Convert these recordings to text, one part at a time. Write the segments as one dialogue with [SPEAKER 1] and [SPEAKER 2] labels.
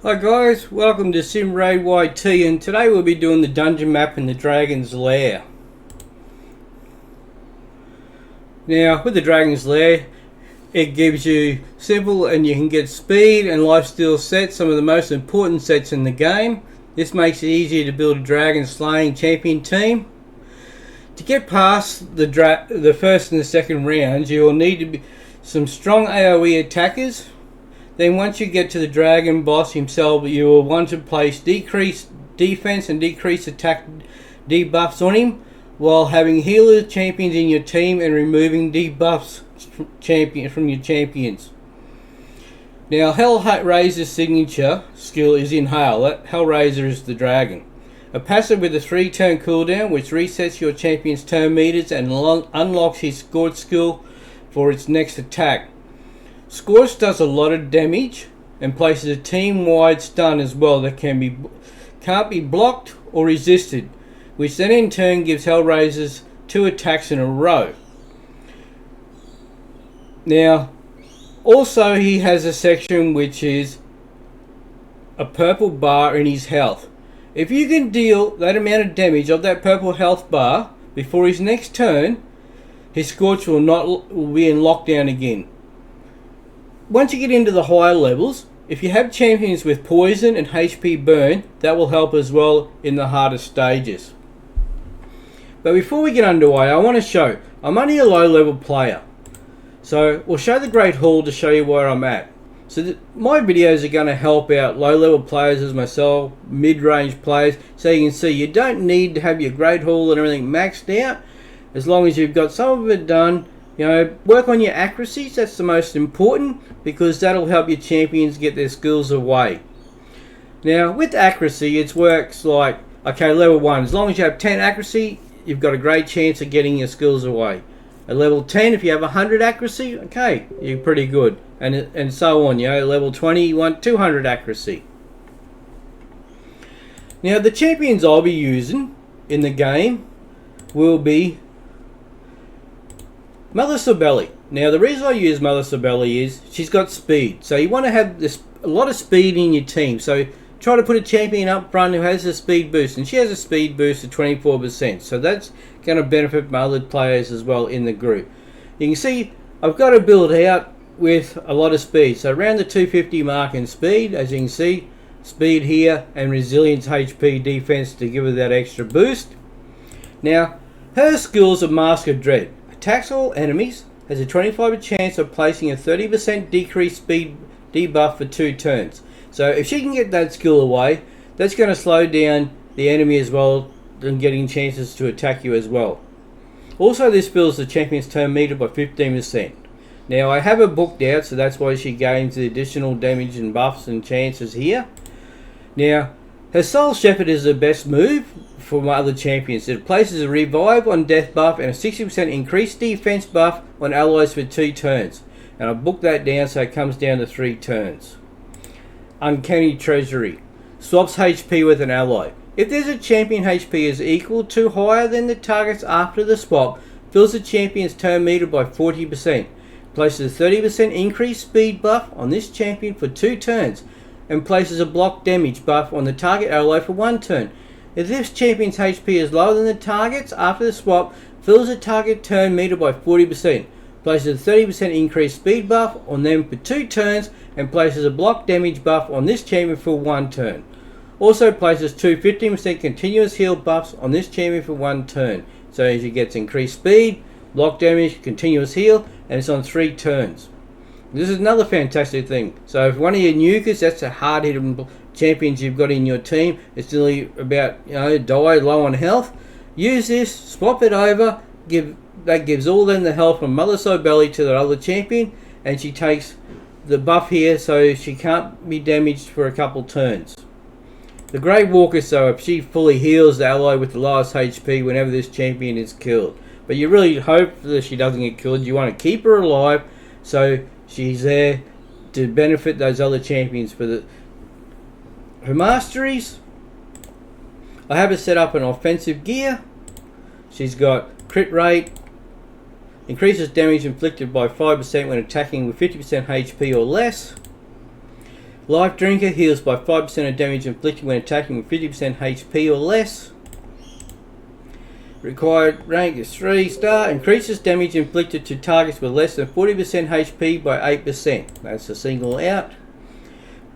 [SPEAKER 1] Hi guys, welcome to Sim Raid YT, and today we'll be doing the dungeon map in the Dragon's Lair. Now with the Dragon's Lair, it gives you simple and you can get speed and lifesteal sets, some of the most important sets in the game. This makes it easier to build a dragon slaying champion team. To get past the first and the second rounds, you will need to be some strong AoE attackers. Then once you get to the dragon boss himself, you will want to place decreased defense and decreased attack debuffs on him, while having healer champions in your team and removing debuffs from your champions. Now Hellraiser's signature skill is Inhale. Hellraiser is the dragon. A passive with a 3-turn cooldown which resets your champion's turn meters and unlocks his Scorch skill for its next attack. Scorch does a lot of damage and places a team-wide stun as well that can't be blocked or resisted, which then in turn gives Hellraisers 2 attacks in a row. Now, also he has a section which is a purple bar in his health. If you can deal that amount of damage of that purple health bar before his next turn, his Scorch will be in lockdown again. Once you get into the higher levels, if you have champions with poison and HP burn, that will help as well in the harder stages. But before we get underway, I want to show, I'm only a low level player. So we'll show the Great Hall to show you where I'm at. So my videos are going to help out low level players as myself, mid-range players, so you can see you don't need to have your Great Hall and everything maxed out. As long as you've got some of it done, you know, work on your accuracies. That's the most important, because that'll help your champions get their skills away. Now with accuracy, it works like, okay, level 1, as long as you have 10 accuracy, you've got a great chance of getting your skills away. At level 10, if you have 100 accuracy, okay, you're pretty good, and so on. You know, level 20, you want 200 accuracy. Now the champions I'll be using in the game will be Mother Sabelli. Now the reason I use Mother Sabelli is she's got speed, so you want to have a lot of speed in your team. So try to put a champion up front who has a speed boost, and she has a speed boost of 24%, so that's going to benefit my other players as well in the group. You can see I've got to build out with a lot of speed, so around the 250 mark in speed. As you can see, speed here and resilience, HP, defense to give her that extra boost. Now her skills are Mask of Dread. Attacks all enemies, has a 25% chance of placing a 30% decreased speed debuff for 2 turns. So if she can get that skill away, that's going to slow down the enemy as well and getting chances to attack you as well. Also, this fills the champion's turn meter by 15%. Now I have her booked out, so that's why she gains the additional damage and buffs and chances here. Now her Soul Shepherd is the best move for my other champions. It places a revive on death buff and a 60% increased defense buff on allies for 2 turns. And I booked that down so it comes down to 3 turns. Uncanny Treasury swaps HP with an ally. If there's a champion HP is equal to higher than the target's after the swap, fills the champion's turn meter by 40%. Places a 30% increased speed buff on this champion for 2 turns, and places a block damage buff on the target ally for 1 turn. If this champion's HP is lower than the target's after the swap, fills the target turn meter by 40%, places a 30% increased speed buff on them for 2 turns, and places a block damage buff on this champion for 1 turn. Also places 2 15% continuous heal buffs on this champion for 1 turn. So as he gets increased speed, block damage, continuous heal, and it's on 3 turns. This is another fantastic thing. So if one of your nukers, that's a hard hitting champions you've got in your team, it's nearly about, you know, die low on health, use this, swap it over, that gives all them the health from Mother Sabelli to the other champion, and she takes the buff here so she can't be damaged for a couple turns. The Great Walker, so if she fully heals the ally with the lowest HP whenever this champion is killed. But you really hope that she doesn't get killed. You want to keep her alive so she's there to benefit those other champions. For her masteries, I have her set up in offensive gear. She's got crit rate, increases damage inflicted by 5% when attacking with 50% HP or less. Life Drinker heals by 5% of damage inflicted when attacking with 50% HP or less. Required rank is 3-star. Increases damage inflicted to targets with less than 40% HP by 8%. That's a single out.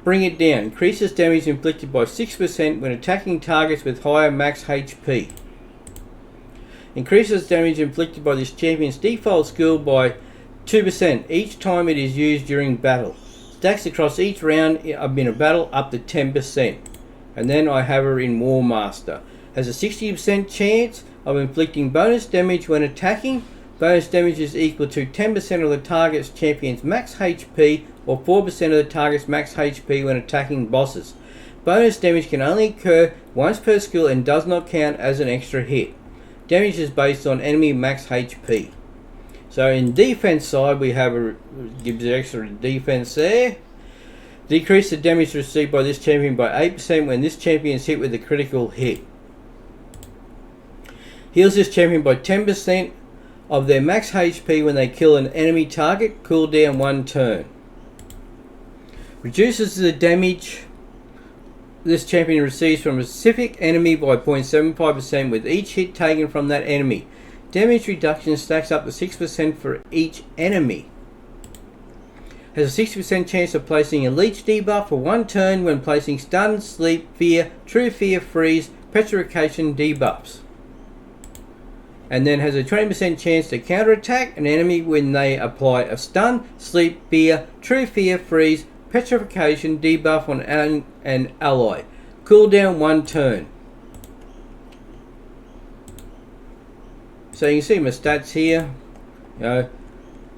[SPEAKER 1] Bring It Down. Increases damage inflicted by 6% when attacking targets with higher max HP. Increases damage inflicted by this champion's default skill by 2% each time it is used during battle. Stacks across each round in a battle up to 10%. And then I have her in War Master. Has a 60% chance of inflicting bonus damage when attacking. Bonus damage is equal to 10% of the target's champion's max HP or 4% of the target's max HP when attacking bosses. Bonus damage can only occur once per skill and does not count as an extra hit. Damage is based on enemy max HP. So in defense side, we have gives extra defense there. Decrease the damage received by this champion by 8% when this champion is hit with a critical hit. Heals this champion by 10% of their max HP when they kill an enemy target. Cooldown 1 turn. Reduces the damage this champion receives from a specific enemy by 0.75% with each hit taken from that enemy. Damage reduction stacks up to 6% for each enemy. Has a 60% chance of placing a leech debuff for 1 turn when placing stun, sleep, fear, true fear, freeze, petrification debuffs. And then has a 20% chance to counterattack an enemy when they apply a stun, sleep, fear, true fear, freeze, petrification debuff on an ally. Cooldown 1 turn. So you can see my stats here.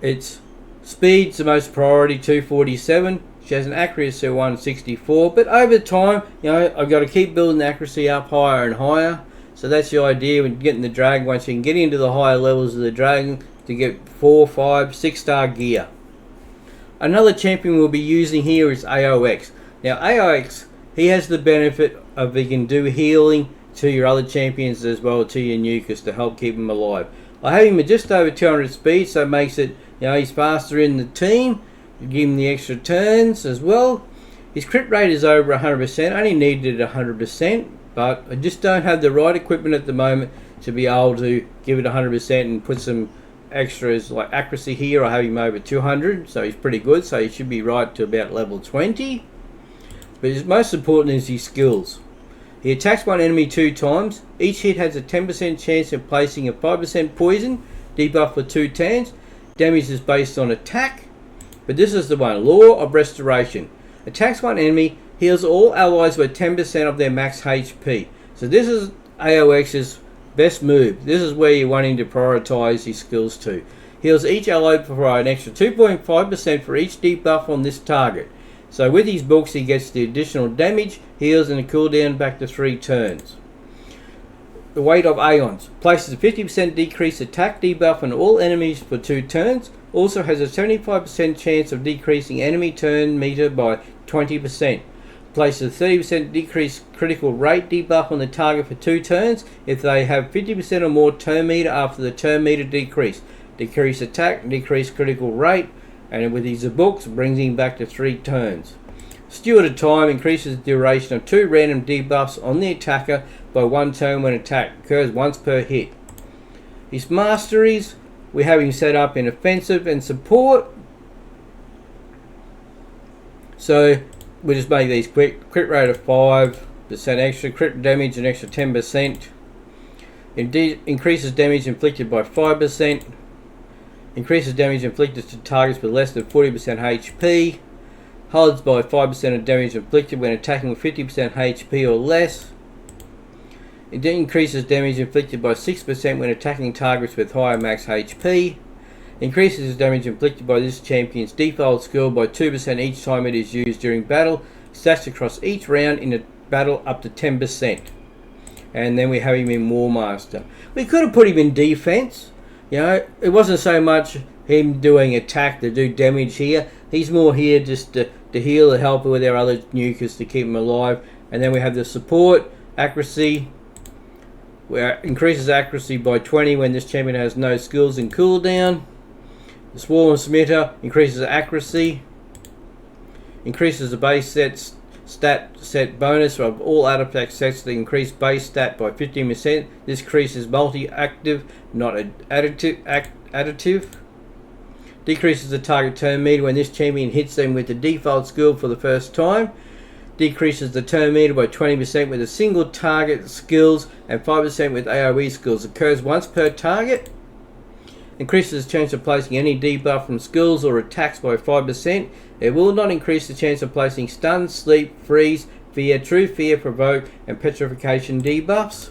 [SPEAKER 1] It's speed's the most priority, 247. She has an accuracy of 164. But over time, I've got to keep building the accuracy up higher and higher. So that's the idea when getting the dragon. Once you can get into the higher levels of the dragon to get 4, 5, 6-star gear. Another champion we'll be using here is AOX. Now AOX, he has the benefit of he can do healing to your other champions as well, to your nukers, to help keep them alive. I have him at just over 200 speed, so it makes it, he's faster in the team. Give him the extra turns as well. His crit rate is over 100%, only needed 100%, but I just don't have the right equipment at the moment to be able to give it 100% and put some extras like accuracy here. I have him over 200, so he's pretty good, so he should be right to about level 20. But his most important is his skills. He attacks one enemy 2 times. Each hit has a 10% chance of placing a 5% poison debuff for 2 turns. Damage is based on attack, but this is the one, Law of Restoration. Attacks one enemy, heals all allies with 10% of their max HP. So this is AOX's best move. This is where you're wanting to prioritize his skills to. Heals each ally for an extra 2.5% for each debuff on this target. So with his books he gets the additional damage, heals and a cooldown back to 3 turns. The Weight of Aeons. Places a 50% decreased attack debuff on all enemies for 2 turns. Also has a 75% chance of decreasing enemy turn meter by 20%. Places a 30% decreased critical rate debuff on the target for 2 turns if they have 50% or more turn meter after the turn meter decrease. Decrease attack, decrease critical rate, and with his books brings him back to 3 turns. Steward of Time increases the duration of 2 random debuffs on the attacker by 1 turn when attack occurs once per hit. His masteries, we have him set up in offensive and support. So we just make these quick. Crit rate of 5% extra, crit damage an extra 10%. Increases damage inflicted by 5%. Increases damage inflicted to targets with less than 40% HP. Holds by 5% of damage inflicted when attacking with 50% HP or less. It increases damage inflicted by 6% when attacking targets with higher max HP. Increases damage inflicted by this champion's default skill by 2% each time it is used during battle. Stacks across each round in a battle up to 10%. And then we have him in War Master. We could have put him in defense. It wasn't so much him doing attack to do damage here. He's more here just to heal and help with our other nukers to keep him alive. And then we have the support, accuracy, where increases accuracy by 20 when this champion has no skills and cooldown. The Swarm Smitter increases accuracy. Increases the base stat set bonus of all artifact sets to increase base stat by 15%. This increases multi-active, not additive. Decreases the target turn meter when this champion hits them with the default skill for the first time. Decreases the turn meter by 20% with a single target skills and 5% with AoE skills. Occurs once per target. Increases the chance of placing any debuff from skills or attacks by 5%. It will not increase the chance of placing stun, sleep, freeze, fear, true fear, provoke, and petrification debuffs.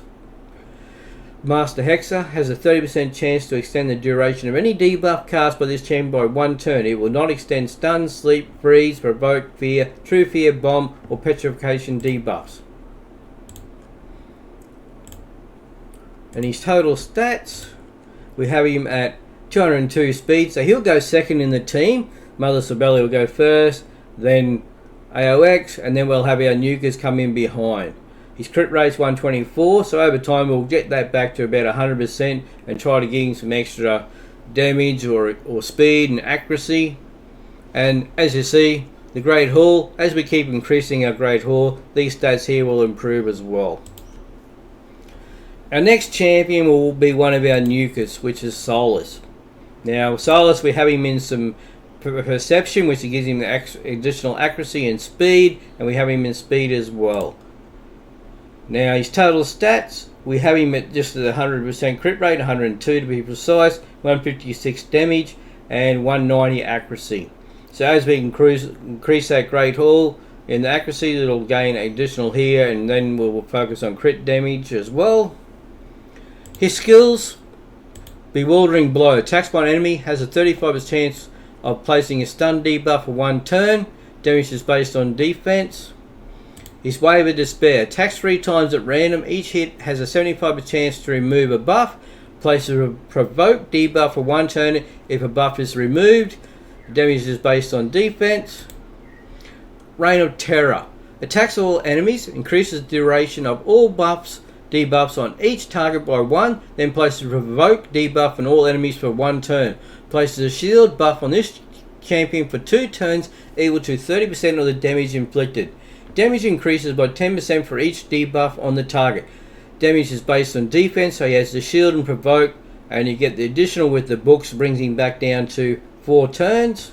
[SPEAKER 1] Master Hexer has a 30% chance to extend the duration of any debuff cast by this champion by 1 turn. It will not extend stun, sleep, freeze, provoke, fear, true fear, bomb, or petrification debuffs. And his total stats, we have him at 202 speed, so he'll go second in the team. Mother Sibeli will go first, then AOX, and then we'll have our nukers come in behind. His crit rate's 124, so over time we'll get that back to about 100% and try to give him some extra damage or speed and accuracy. And as you see, the Great Hall, as we keep increasing our Great Hall, these stats here will improve as well. Our next champion will be one of our nukers, which is Solus. Now, Solus, we have him in some perception, which gives him the additional accuracy and speed, and we have him in speed as well. Now, his total stats, we have him at just at 100% crit rate, 102 to be precise, 156 damage, and 190 accuracy. So as we increase that Great Hall in the accuracy, it'll gain additional here, and then we'll focus on crit damage as well. His skills, Bewildering Blow. Attacks by an enemy, has a 35% chance of placing a stun debuff for 1 turn. Damage is based on defense. His Wave of Despair. Attacks 3 times at random. Each hit has a 75% chance to remove a buff. Places a provoke debuff for 1 turn if a buff is removed. Damage is based on defense. Reign of Terror. Attacks all enemies. Increases the duration of all debuffs on each target by 1. Then places a provoke debuff on all enemies for 1 turn. Places a shield buff on this champion for 2 turns equal to 30% of the damage inflicted. Damage increases by 10% for each debuff on the target. Damage is based on defense, so he has the shield and provoke, and you get the additional with the books, brings him back down to 4 turns.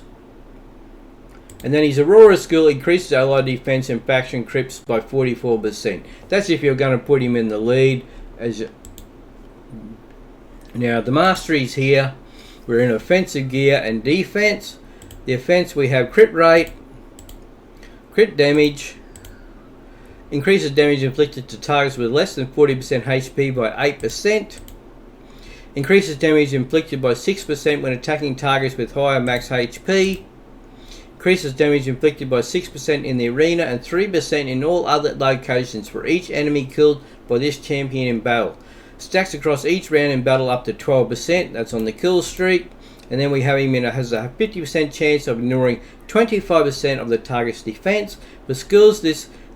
[SPEAKER 1] And then his Aurora skill increases ally defense and faction crips by 44%. That's if you're going to put him in the lead. Now the masteries here, we're in offensive gear and defense. The offense, we have crit rate, crit damage, increases damage inflicted to targets with less than 40% HP by 8%. Increases damage inflicted by 6% when attacking targets with higher max HP. Increases damage inflicted by 6% in the arena and 3% in all other locations for each enemy killed by this champion in battle. Stacks across each round in battle up to 12%. That's on the kill streak. And then we have him has a 50% chance of ignoring 25% of the target's defense. For skills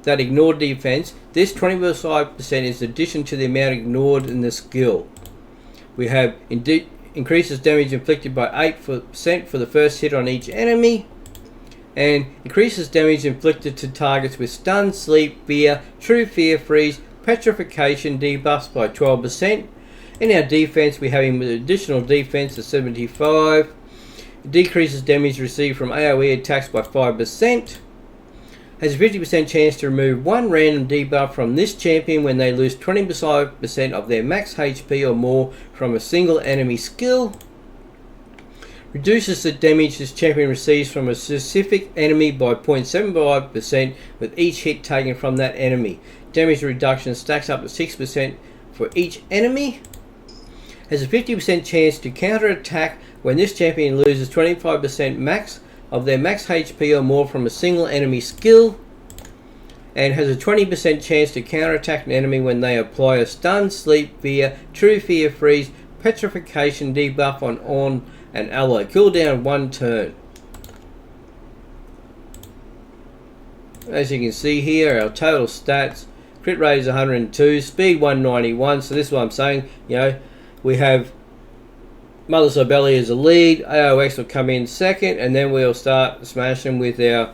[SPEAKER 1] that ignore defense, this 25% is addition to the amount ignored in the skill. We have increases damage inflicted by 8% for the first hit on each enemy, and increases damage inflicted to targets with stun, sleep, fear, true fear, freeze, petrification debuffs by 12%. In our defense, we have him with additional defense of 75. It decreases damage received from AoE attacks by 5%. Has a 50% chance to remove 1 random debuff from this champion when they lose 25% of their max HP or more from a single enemy skill. Reduces the damage this champion receives from a specific enemy by 0.75% with each hit taken from that enemy. Damage reduction stacks up to 6% for each enemy. Has a 50% chance to counter attack when this champion loses 25% max of their max HP or more from a single enemy skill, and has a 20% chance to counterattack an enemy when they apply a stun, sleep, fear, true fear, freeze, petrification debuff on an ally. Cooldown 1 turn. As you can see here, our total stats, crit rate is 102, speed 191, so this is what I'm saying, we have Mother Sibeli as a lead, AOX will come in second, and then we'll start smashing with our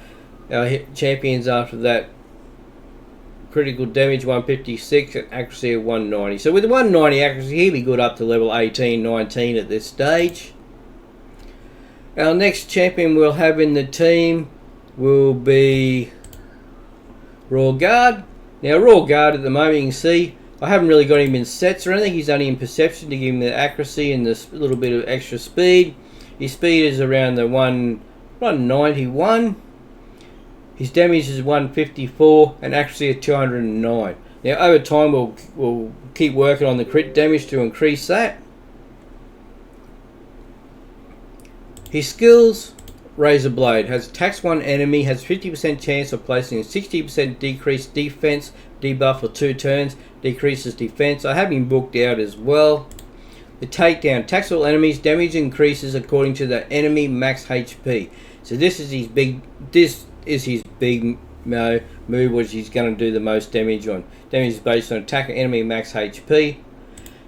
[SPEAKER 1] Our champions after that, critical damage 156 and accuracy of 190. So with 190 accuracy, he'll be good up to level 18, 19 at this stage. Our next champion we'll have in the team will be Royal Guard. Now Royal Guard at the moment, you can see I haven't really got him in sets or anything. He's only in perception to give him the accuracy and this little bit of extra speed. His speed is around the 191. His damage is 154 and accuracy of 209. Now over time we'll keep working on the crit damage to increase that. His skills: Razor Blade has attacks one enemy, has 50% chance of placing a 60% decreased defense debuff for 2 turns, decreases defense. I have him booked out as well. The Takedown attacks all enemies, damage increases according to the enemy max HP. So this is his big move, which he's going to do the most damage on. Damage is based on attack enemy max HP.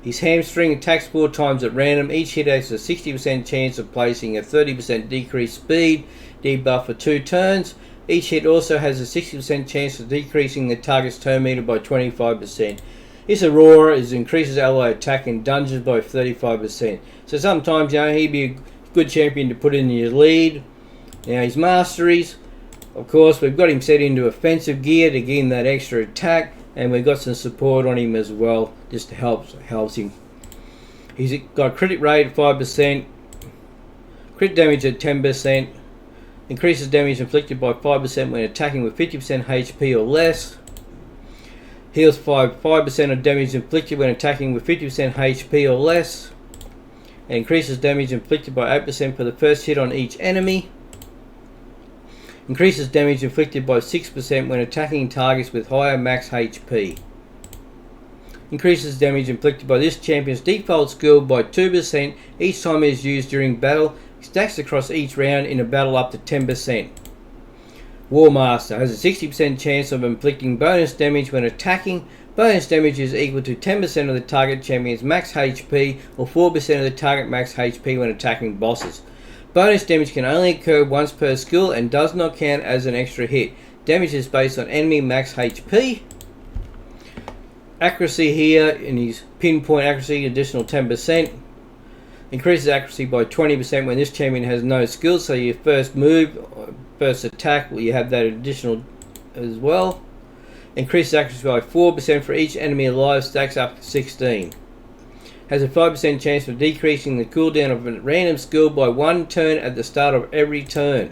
[SPEAKER 1] His Hamstring attacks 4 times at random. Each hit has a 60% chance of placing a 30% decreased speed debuff for 2 turns. Each hit also has a 60% chance of decreasing the target's turn meter by 25%. His Aurora increases ally attack in dungeons by 35%. So sometimes, you know, he'd be a good champion to put in your lead. Now his Masteries, of course, we've got him set into offensive gear to give him that extra attack. And we've got some support on him as well, just to helps him. He's got crit rate of 5%, crit damage at 10%, increases damage inflicted by 5% when attacking with 50% HP or less, heals 5% of damage inflicted when attacking with 50% HP or less, and increases damage inflicted by 8% for the first hit on each enemy. Increases damage inflicted by 6% when attacking targets with higher max HP. Increases damage inflicted by this champion's default skill by 2% each time it is used during battle. Stacks across each round in a battle up to 10%. War Master has a 60% chance of inflicting bonus damage when attacking. Bonus damage is equal to 10% of the target champion's max HP or 4% of the target max HP when attacking bosses. Bonus damage can only occur once per skill and does not count as an extra hit. Damage is based on enemy max HP. Accuracy here, in his pinpoint accuracy, additional 10%. Increases accuracy by 20% when this champion has no skills. So your first move, first attack, you have that additional as well. Increases accuracy by 4% for each enemy alive, stacks up to 16. Has a 5% chance of decreasing the cooldown of a random skill by 1 turn at the start of every turn.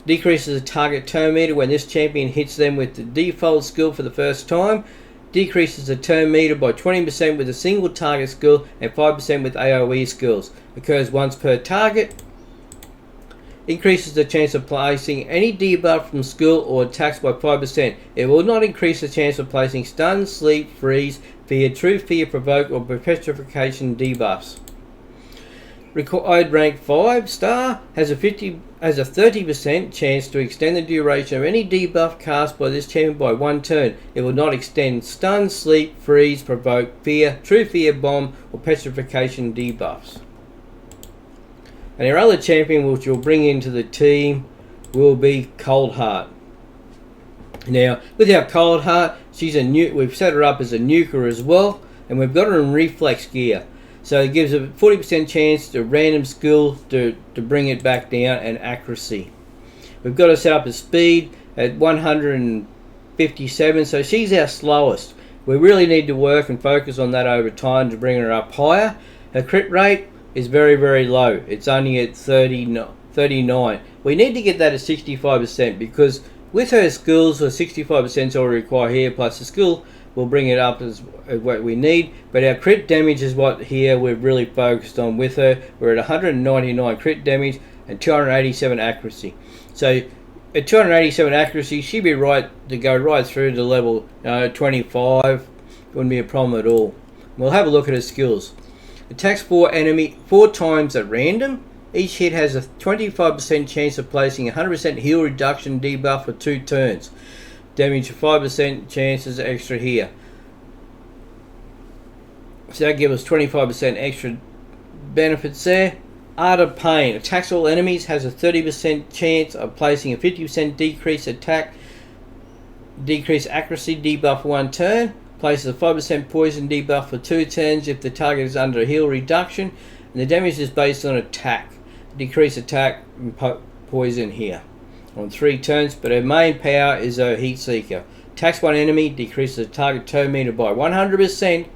[SPEAKER 1] Decreases the target turn meter when this champion hits them with the default skill for the first time. Decreases the turn meter by 20% with a single target skill and 5% with AoE skills. Occurs once per target. Increases the chance of placing any debuff from skill or attacks by 5%. It will not increase the chance of placing stun, sleep, freeze, fear, true fear, provoke, or petrification debuffs. Required rank 5 star has a 30% chance to extend the duration of any debuff cast by this champion by 1 turn. It will not extend stun, sleep, freeze, provoke, fear, true fear, bomb, or petrification debuffs. And our other champion which we'll bring into the team will be Cold Heart. Now, with our Cold Heart, we've set her up as a nuker as well, and we've got her in reflex gear. So it gives a 40% chance to random skill to bring it back down, and accuracy. We've got her set up as speed at 157, so she's our slowest. We really need to work and focus on that over time to bring her up higher. Her crit rate is very, very low. It's only at 39. We need to get that at 65% because with her skills, her 65% is already required here, plus the skill will bring it up as what we need. But our crit damage is what here we're really focused on with her. We're at 199 crit damage and 287 accuracy. So at 287 accuracy, she'd be right to go right through to level 25. Wouldn't be a problem at all. We'll have a look at her skills. Attacks 4 times at random. Each hit has a 25% chance of placing a 100% heal reduction debuff for 2 turns. Damage 5% chances extra here. So that gives us 25% extra benefits there. Art of Pain. Attacks all enemies. Has a 30% chance of placing a 50% decrease attack. Decrease accuracy debuff for 1 turn. Places a 5% poison debuff for 2 turns if the target is under a heal reduction. And the damage is based on attack. Decrease attack and poison here on 3 turns. But her main power is her Heat Seeker. Attacks one enemy. Decreases the target turn meter by 100%.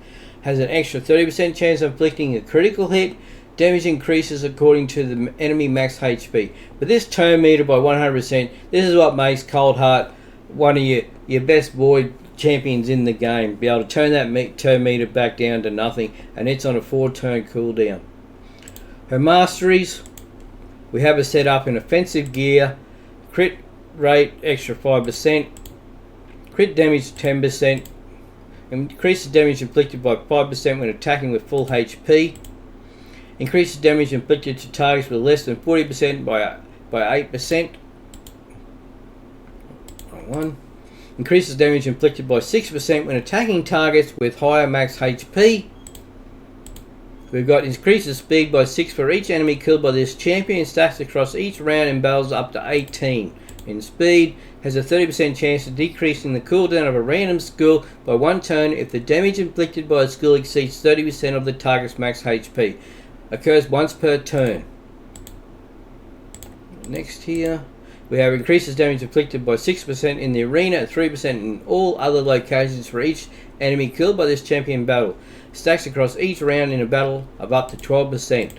[SPEAKER 1] Has an extra 30% chance of inflicting a critical hit. Damage increases according to the enemy max HP. But this turn meter by 100%, this is what makes Coldheart one of your best void champions in the game. Be able to turn that turn meter back down to nothing, and it's on a 4-turn cooldown. Her masteries, we have her set up in offensive gear, crit rate extra 5%, crit damage 10%, increases damage inflicted by 5% when attacking with full HP. Increases damage inflicted to targets with less than 40% by 8%. One. Increases damage inflicted by 6% when attacking targets with higher max HP. We've got increases speed by 6 for each enemy killed by this champion. Stacks across each round in battles up to 18. In speed, has a 30% chance of decreasing the cooldown of a random skill by 1 turn if the damage inflicted by a skill exceeds 30% of the target's max HP. Occurs once per turn. Next here, we have increases damage inflicted by 6% in the arena and 3% in all other locations for each enemy killed by this champion battle. Stacks across each round in a battle of up to 12%.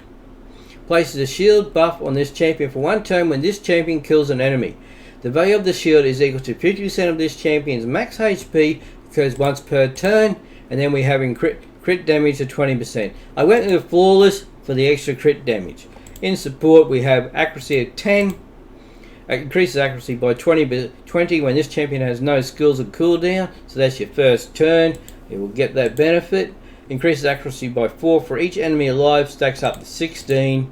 [SPEAKER 1] Places a shield buff on this champion for 1 turn when this champion kills an enemy. The value of the shield is equal to 50% of this champion's max HP. Occurs once per turn. And then we have crit damage of 20%. I went with flawless for the extra crit damage. In support, we have accuracy at 10. Increases accuracy by 20 when this champion has no skills or cooldown. So that's your first turn. You will get that benefit. Increases accuracy by 4 for each enemy alive. Stacks up to 16.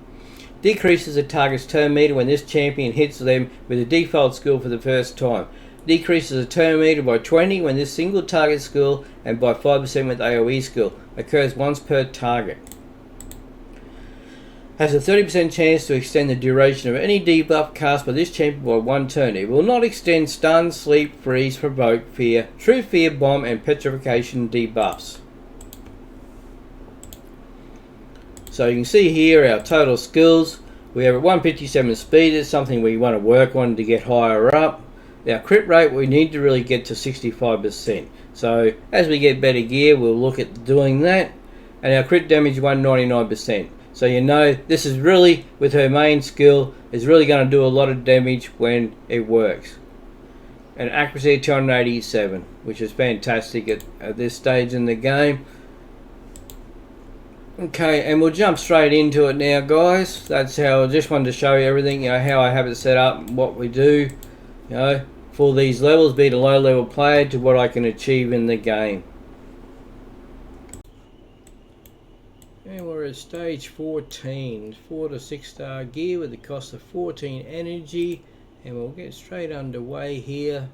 [SPEAKER 1] Decreases the target's turn meter when this champion hits them with a default skill for the first time. Decreases the turn meter by 20 when this single target skill and by 5% with AoE skill. Occurs once per target. Has a 30% chance to extend the duration of any debuff cast by this champion by 1 turn. It will not extend stun, sleep, freeze, provoke, fear, true fear, bomb, and petrification debuffs. So you can see here our total skills. We have a 157 speed. It's something we want to work on to get higher up. Our crit rate, we need to really get to 65%. So as we get better gear, we'll look at doing that. And our crit damage 199%. So you know this is really, with her main skill, is really going to do a lot of damage when it works. And accuracy of 287, which is fantastic at this stage in the game. Okay, and we'll jump straight into it now, guys. That's how I just wanted to show you everything, how I have it set up, what we do, for these levels, being a low level player to what I can achieve in the game. And we're at stage 14, 4 to 6 star gear with the cost of 14 energy, and we'll get straight underway here.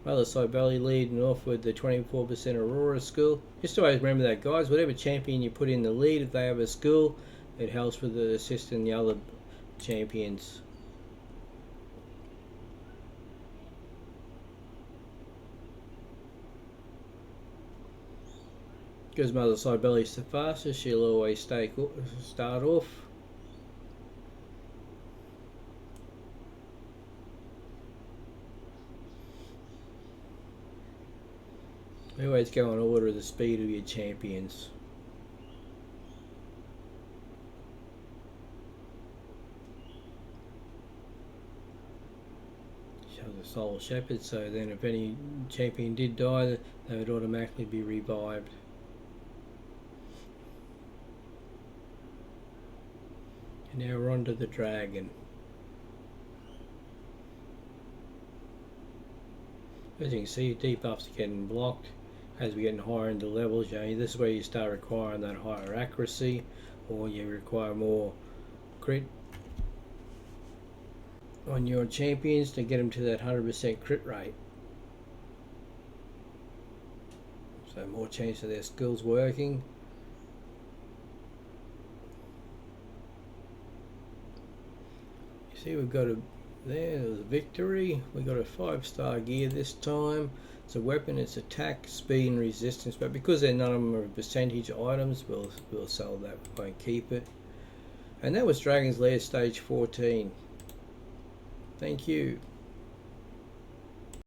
[SPEAKER 1] Mother Cybele leading off with the 24% Aurora skill. Just always remember that, guys, whatever champion you put in the lead, if they have a skill, it helps with the assist in the other champions. Because Mother Cybele is the fastest, she'll always start off. We always go in order of the speed of your champions. Show the Soul Shepherd, so then if any champion did die, they would automatically be revived. And now we're on to the dragon. As you can see, debuffs are getting blocked as we're getting higher into levels. This is where you start requiring that higher accuracy, or you require more crit on your champions to get them to that 100% crit rate. So more chance of their skills working. See, we've got there's a victory. We got a 5-star gear this time. It's a weapon, it's attack, speed and resistance, but because none of them are percentage items, we'll sell that, we won't keep it. And that was Dragon's Lair stage 14. Thank you.